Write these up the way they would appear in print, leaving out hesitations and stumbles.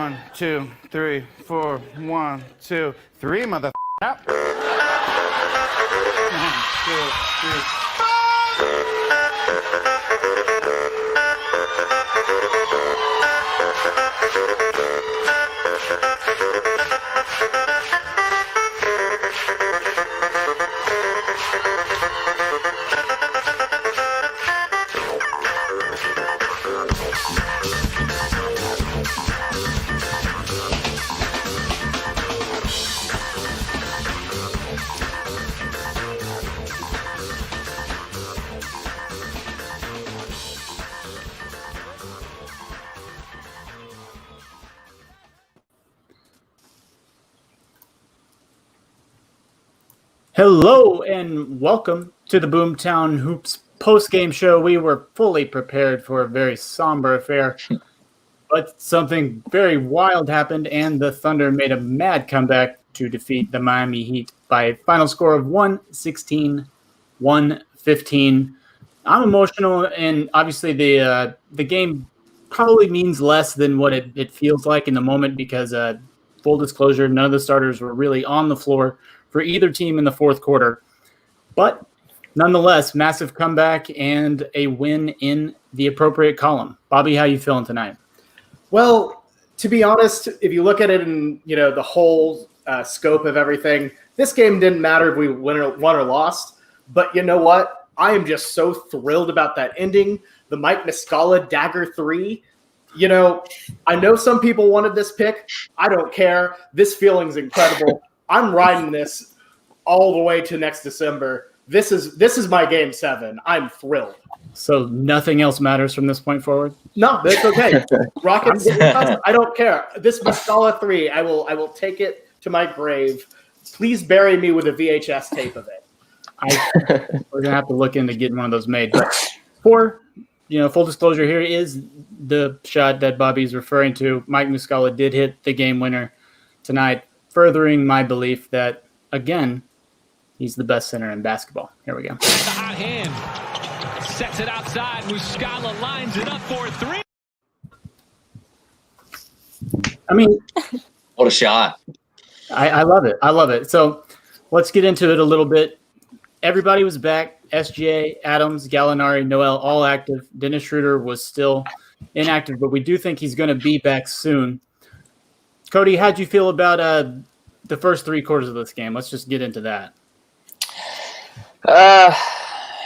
1, 2, 3, 4. 1, 2, 3, mother. Up. 1, 2, 3. Hello and welcome to the Boomtown Hoops post-game show. We were fully prepared for a very somber affair, but something very wild happened, and the Thunder made a mad comeback to defeat the Miami Heat by a final score of 116-115. I'm emotional, and obviously the game probably means less than what it feels like in the moment because, full disclosure, none of the starters were really on the floor for either team in the fourth quarter. But nonetheless, massive comeback and a win in the appropriate column. Bobby, how you feeling tonight? Well, to be honest, if you look at it in the whole scope of everything, this game didn't matter if we won or lost. But you know what? I am just so thrilled about that ending. The Mike Muscala dagger 3. I know some people wanted this pick. I don't care. This feeling's incredible. I'm riding this all the way to next December. This is my game 7. I'm thrilled. So nothing else matters from this point forward? No, that's okay. Rockets, I don't care. This Muscala 3, I will take it to my grave. Please bury me with a VHS tape of it. We're gonna have to look into getting one of those made. But for full disclosure, here is the shot that Bobby's referring to. Mike Muscala did hit the game winner tonight, furthering my belief that, again, he's the best center in basketball. Here we go. The hot hand. Sets it outside. Muscala lines it up for 3. I mean, what a shot. I love it. I love it. So let's get into it a little bit. Everybody was back. SGA, Adams, Gallinari, Noel, all active. Dennis Schroeder was still inactive, but we do think he's going to be back soon. Cody, how'd you feel about the first 3 quarters of this game? Let's just get into that.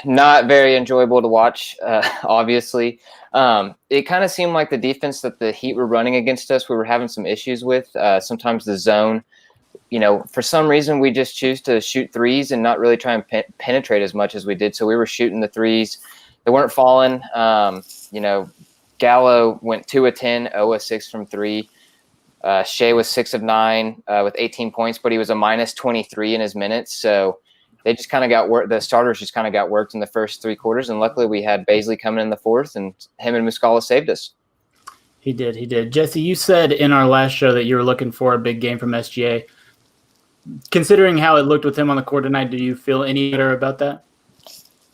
Not very enjoyable to watch, obviously. It kind of seemed like the defense that the Heat were running against us, we were having some issues with. Sometimes the zone, for some reason we just choose to shoot threes and not really try and penetrate as much as we did. So we were shooting the threes. They weren't falling. Gallo went 2 of 10, 0 of 6 from 3. Shea was 6 of 9 with 18 points, but he was a minus 23 in his minutes. So they just kind of got worked. The starters just kind of got worked in the first 3 quarters. And luckily we had Bazley coming in the fourth, and him and Muscala saved us. He did. Jesse, you said in our last show that you were looking for a big game from SGA. Considering how it looked with him on the court tonight, do you feel any better about that?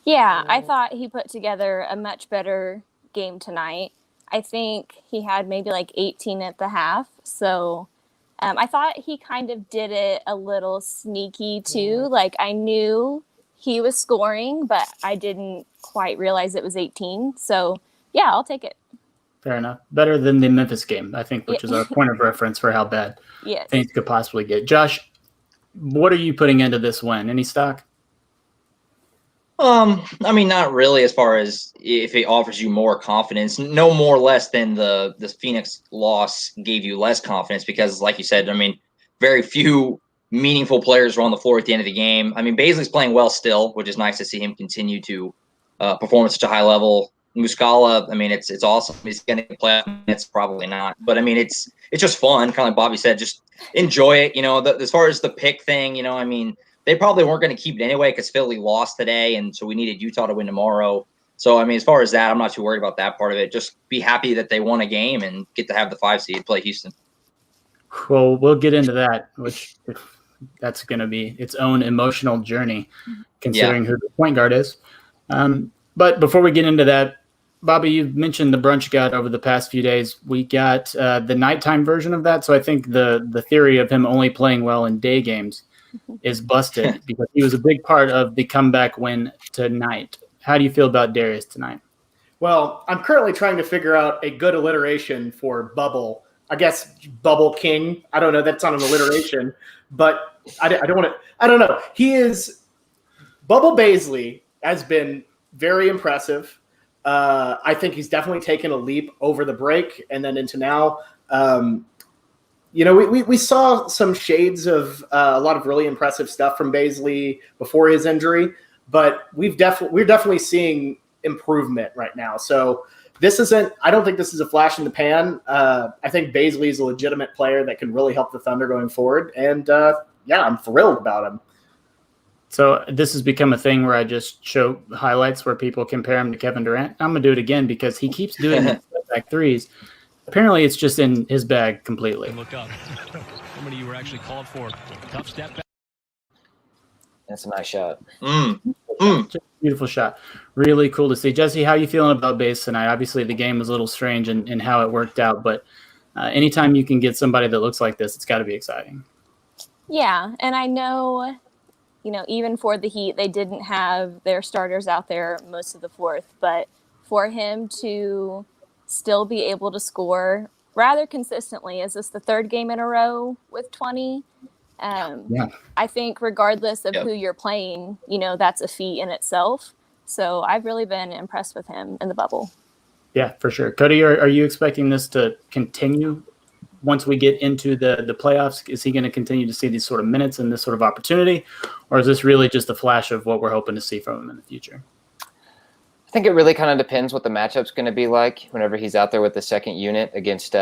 Yeah, I thought he put together a much better game tonight. I think he had maybe like 18 at the half. So I thought he kind of did it a little sneaky too. Like I knew he was scoring, but I didn't quite realize it was 18. So yeah, I'll take it. Fair enough. Better than the Memphis game, I think, which is our point of reference for how bad things could possibly get. Josh, what are you putting into this win? Any stock? I mean, not really as far as if it offers you more confidence. No more or less than the Phoenix loss gave you less confidence because, like you said, I mean, very few meaningful players were on the floor at the end of the game. I mean, Bazley's playing well still, which is nice to see him continue to perform at such a high level. Muscala, I mean, it's awesome. He's going to play. It's probably not, but I mean, it's just fun. Kind of like Bobby said, just enjoy it. As far as the pick thing, I mean, they probably weren't going to keep it anyway because Philly lost today, and so we needed Utah to win tomorrow. So I mean, as far as that, I'm not too worried about that part of it. Just be happy that they won a game and get to have the 5 seed play Houston. Well, we'll get into that, which that's going to be its own emotional journey, considering who the point guard is. But before we get into that, Bobby, you've mentioned the brunch gut over the past few days. We got the nighttime version of that. So I think the theory of him only playing well in day games is busted because he was a big part of the comeback win tonight. How do you feel about Darius tonight? Well, I'm currently trying to figure out a good alliteration for Bubble. I guess Bubble King. I don't know. That's not an alliteration, but I don't want to. I don't know. Bubble Baisley has been very impressive. I think he's definitely taken a leap over the break and then into now. We saw some shades of a lot of really impressive stuff from Baisley before his injury, but we're definitely seeing improvement right now. So I don't think this is a flash in the pan. I think Baisley is a legitimate player that can really help the Thunder going forward. And I'm thrilled about him. So this has become a thing where I just show highlights where people compare him to Kevin Durant. I'm going to do it again because he keeps doing the back threes. Apparently it's just in his bag completely. Look up. How many you were actually called for? Tough step back. That's a nice shot. Just a beautiful shot. Really cool to see. Jesse, how are you feeling about Baze tonight? Obviously the game was a little strange in how it worked out, but anytime you can get somebody that looks like this, it's got to be exciting. Yeah, and I know, even for the Heat, they didn't have their starters out there most of the fourth, but for him to still be able to score rather consistently, is this the third game in a row with 20? I think regardless of who you're playing, that's a feat in itself. So I've really been impressed with him in the bubble. Yeah, for sure. Cody, are you expecting this to continue once we get into the playoffs? Is he going to continue to see these sort of minutes and this sort of opportunity? Or is this really just a flash of what we're hoping to see from him in the future? I think it really kind of depends what the matchup's going to be like whenever he's out there with the second unit against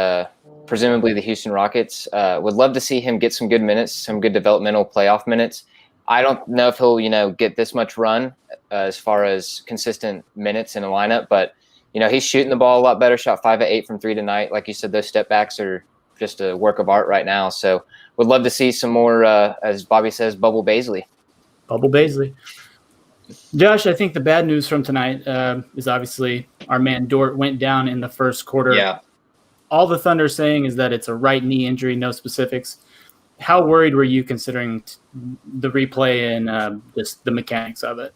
presumably the Houston Rockets. Would love to see him get some good minutes, some good developmental playoff minutes. I don't know if he'll, get this much run as far as consistent minutes in a lineup, but, he's shooting the ball a lot better, shot 5 of 8 from 3 tonight. Like you said, those step backs are just a work of art right now. So would love to see some more, as Bobby says, Bubble Baisley. Bubble Baisley. Josh, I think the bad news from tonight is obviously our man Dort went down in the first quarter. Yeah. All the Thunder saying is that it's a right knee injury, no specifics. How worried were you considering the replay and just the mechanics of it?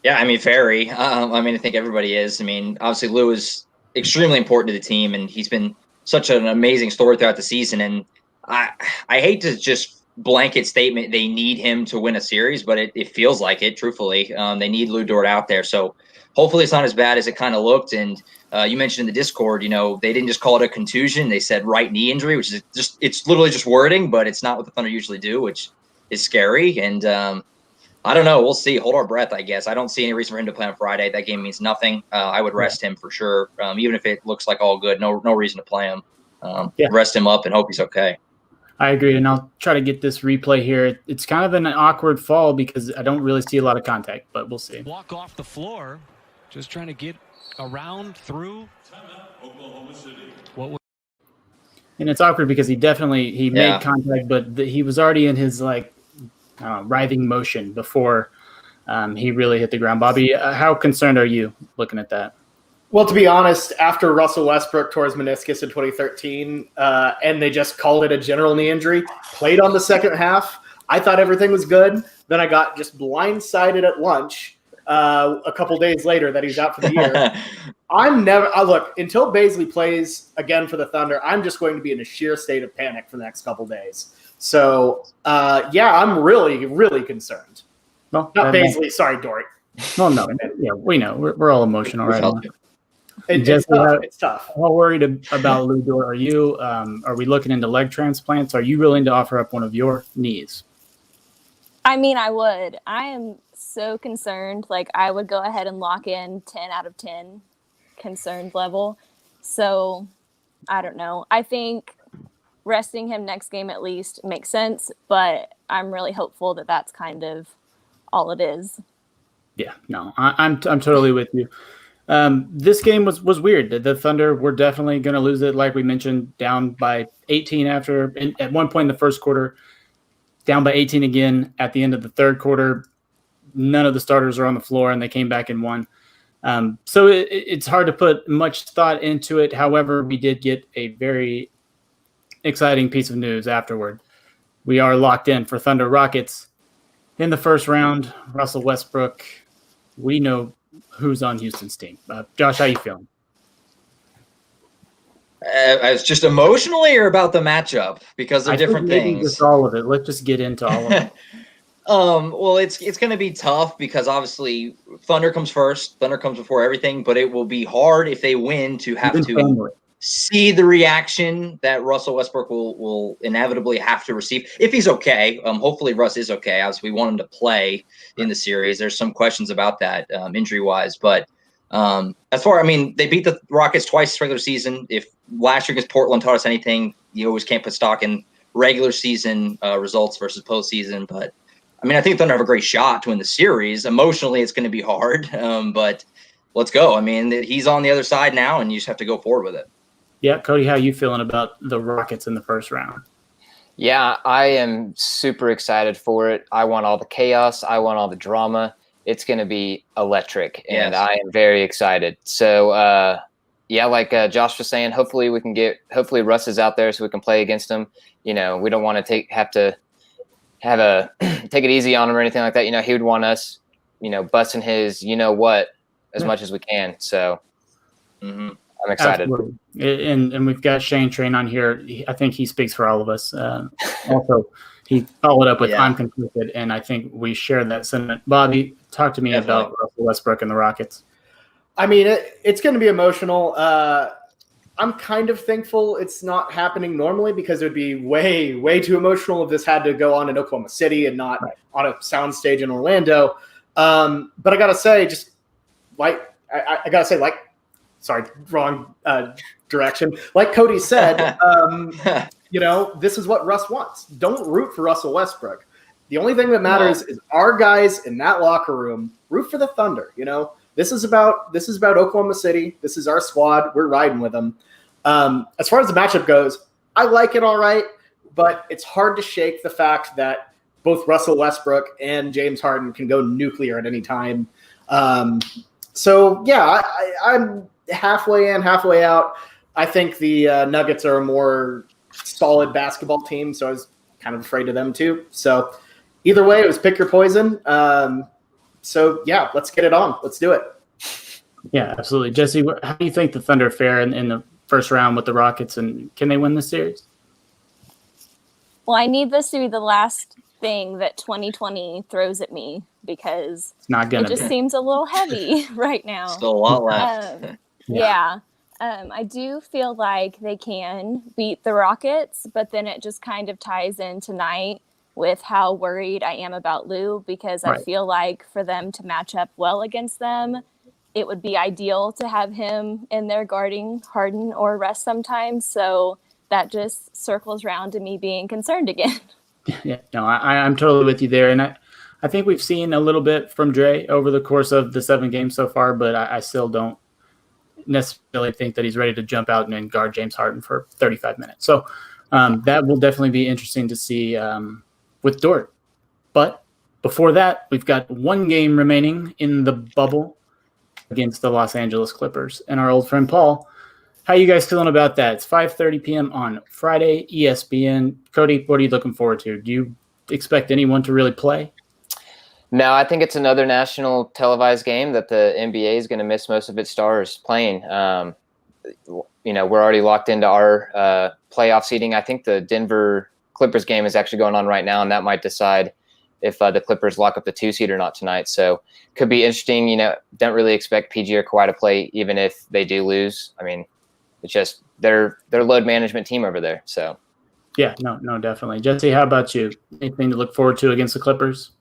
Yeah, very. I think everybody is. Obviously Lou is extremely important to the team, and he's been such an amazing story throughout the season. And I hate to just blanket statement they need him to win a series, but it feels like it, truthfully. They need Lou Dort out there. So hopefully it's not as bad as it kind of looked. And you mentioned in the Discord, they didn't just call it a contusion. They said right knee injury, which is it's literally just wording, but it's not what the Thunder usually do, which is scary. And I don't know. We'll see. Hold our breath, I guess. I don't see any reason for him to play on Friday. That game means nothing. I would rest him for sure. Even if it looks like all good, no reason to play him. Rest him up and hope he's okay. I agree, and I'll try to get this replay here. It's kind of an awkward fall because I don't really see a lot of contact, but we'll see. Walk off the floor, just trying to get around through. And it's awkward because he made contact, but he was already in his writhing motion before he really hit the ground. Bobby, how concerned are you looking at that? Well, to be honest, after Russell Westbrook tore his meniscus in 2013 and they just called it a general knee injury, played on the second half, I thought everything was good. Then I got just blindsided at lunch a couple days later that he's out for the year. Look, until Baisley plays again for the Thunder, I'm just going to be in a sheer state of panic for the next couple days. So, I'm really, really concerned. Well, Not Baisley, sorry, Dort. Well, no, yeah, we know. We're all emotional right now. It's tough. How worried about Lou Dort are you? Are we looking into leg transplants? Are you willing to offer up one of your knees? I would. I am so concerned. I would go ahead and lock in 10 out of 10 concerned level. So, I don't know. I think resting him next game at least makes sense, but I'm really hopeful that that's kind of all it is. Yeah, no, I'm totally with you. This game was weird. The Thunder were definitely going to lose it, like we mentioned, down by 18 at one point in the first quarter, down by 18 again at the end of the third quarter. None of the starters are on the floor, and they came back and won. So it's hard to put much thought into it. However, we did get a very exciting piece of news afterward. We are locked in for Thunder Rockets in the first round. Russell Westbrook. We know who's on Houston's team. Josh, how you feeling? It's just emotionally or about the matchup because of different things. Just all of it. Let's just get into all of it. Well, it's going to be tough because obviously Thunder comes first. Thunder comes before everything, but it will be hard if they win to have to see the reaction that Russell Westbrook will inevitably have to receive if he's okay. Hopefully Russ is okay. Obviously, we want him to play in the series. There's some questions about that injury-wise, but as far, I mean, they beat the Rockets twice regular season. If last year against Portland taught us anything, you always can't put stock in regular season results versus postseason. But I mean, I think Thunder have a great shot to win the series. Emotionally, it's going to be hard, but let's go. I mean, he's on the other side now, and you just have to go forward with it. Yeah, Cody, how are you feeling about the Rockets in the first round? Yeah, I am super excited for it. I want all the chaos. I want all the drama. It's going to be electric, and I am very excited. So, yeah, like Josh was saying, hopefully Russ is out there so we can play against him. You know, we don't want to take it easy on him or anything like that. You know, he would want us, you know, busting his, as much as we can. So I'm excited. Absolutely. And we've got Shane Train on here. I think he speaks for all of us. Also, he followed up with I'm conflicted, and I think we share that sentiment. Bobby, talk to me about Russell Westbrook and the Rockets. I mean, it's going to be emotional. I'm kind of thankful it's not happening normally because it would be way, way too emotional if this had to go on in Oklahoma City and not on a soundstage in Orlando. But I got to say, sorry, wrong direction. Like Cody said, this is what Russ wants. Don't root for Russell Westbrook. The only thing that matters is our guys in that locker room root for the Thunder. You know, this is about Oklahoma City. This is our squad. We're riding with them. As far as the matchup goes, I like it all right, but it's hard to shake the fact that both Russell Westbrook and James Harden can go nuclear at any time. So yeah, I'm halfway in, halfway out. I think the Nuggets are a more solid basketball team, so I was kind of afraid of them too. So either way, it was pick your poison. So yeah, let's get it on. Let's do it. Yeah, absolutely. Jesse, how do you think the Thunder fare in the first round with the Rockets, and can they win this series? Well, I need this to be the last thing that 2020 throws at me because it's not gonna. It just seems a little heavy right now. Still a lot left. I do feel like they can beat the Rockets, but then it just kind of ties in tonight with how worried I am about Lou because I feel like for them to match up well against them, it would be ideal to have him in there guarding Harden or Russ sometimes. So that just circles around to me being concerned again. Yeah, no, I'm totally with you there. And I think we've seen a little bit from Dre over the course of the 7 games so far, but I still don't necessarily think that he's ready to jump out and guard James Harden for 35 minutes. So that will definitely be interesting to see with Dort. But before that, we've got 1 game remaining in the bubble against the Los Angeles Clippers. And our old friend Paul, how you guys feeling about that? It's 5:30 p.m. on Friday, ESPN. Cody, what are you looking forward to? Do you expect anyone to really play? No, I think it's another national televised game that the NBA is going to miss most of its stars playing. We're already locked into our playoff seeding. I think the Denver Clippers game is actually going on right now, and that might decide if the Clippers lock up the 2 seed or not tonight. So could be interesting. Don't really expect PG or Kawhi to play even if they do lose. I mean, it's just their load management team over there. So yeah, no, definitely. Jesse, how about you? Anything to look forward to against the Clippers?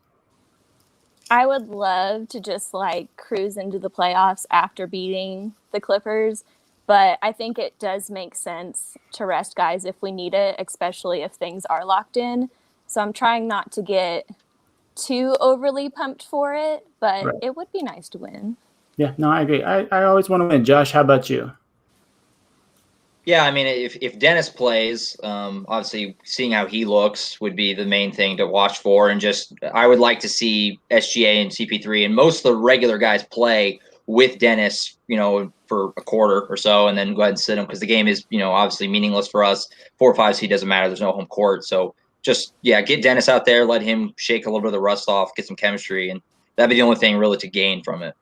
I would love to just cruise into the playoffs after beating the Clippers, but I think it does make sense to rest guys if we need it, especially if things are locked in. So I'm trying not to get too overly pumped for it, but it would be nice to win. Yeah, no, I agree. I always want to win. Josh, how about you? Yeah, I mean, if Dennis plays, obviously seeing how he looks would be the main thing to watch for. And just I would like to see SGA and CP3 and most of the regular guys play with Dennis, for a quarter or so, and then go ahead and sit him because the game is, obviously meaningless for us. 4 or 5 seed doesn't matter. There's no home court. So just, get Dennis out there, let him shake a little bit of the rust off, get some chemistry, and that'd be the only thing really to gain from it.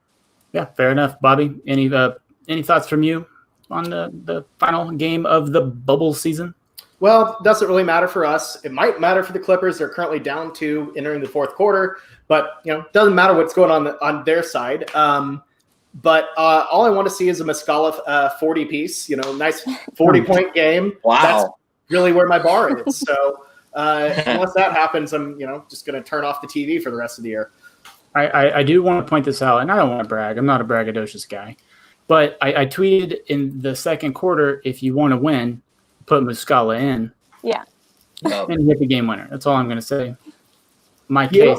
Yeah, fair enough. Bobby, any thoughts from you on the final game of the bubble season? Well, it doesn't really matter for us. It might matter for the Clippers. They're currently down 2 entering the fourth quarter, but it doesn't matter what's going on their side. But all I want to see is a Muscala 40 piece. Nice 40-point game. Wow, that's really where my bar is. So unless that happens, I'm just going to turn off the TV for the rest of the year. I do want to point this out, and I don't want to brag. I'm not a braggadocious guy. But I tweeted in the second quarter, if you want to win, put Muscala in. Yeah. And hit the game winner. That's all I'm going to say. My case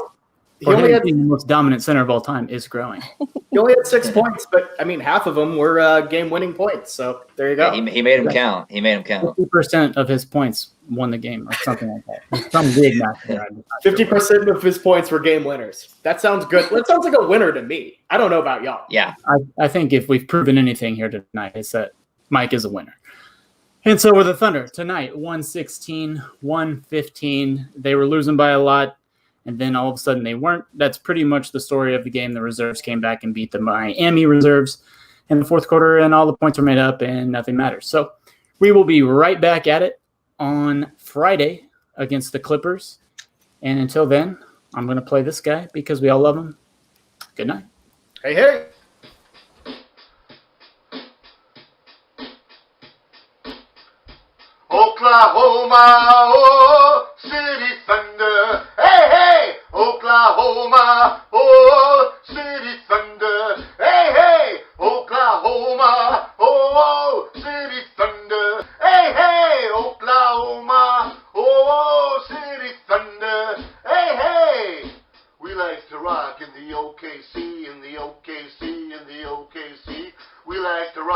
for him being the most dominant center of all time is growing. He only had 6 points, but, half of them were game-winning points. So there you go. Yeah, he made him count. 50% of his points won the game or something like that. Some big math there. 50% of his points were game winners. That sounds good. That sounds like a winner to me. I don't know about y'all. Yeah. I think if we've proven anything here tonight, it's that Mike is a winner. And so with the Thunder tonight, 116, 115. They were losing by a lot, and then all of a sudden they weren't. That's pretty much the story of the game. The reserves came back and beat the Miami reserves in the fourth quarter, and all the points were made up, and nothing matters. So we will be right back at it on Friday against the Clippers. And until then, I'm going to play this guy because we all love him. Good night. Hey, hey. Oklahoma, oh, City Thunder. Hey, hey, Oklahoma, oh, City Thunder. Hey, hey, Oklahoma, oh, City Thunder. Hey, hey, Oklahoma, oh, City Thunder. Hey, hey, we like to rock in the OKC, in the OKC, in the OKC. We like to rock.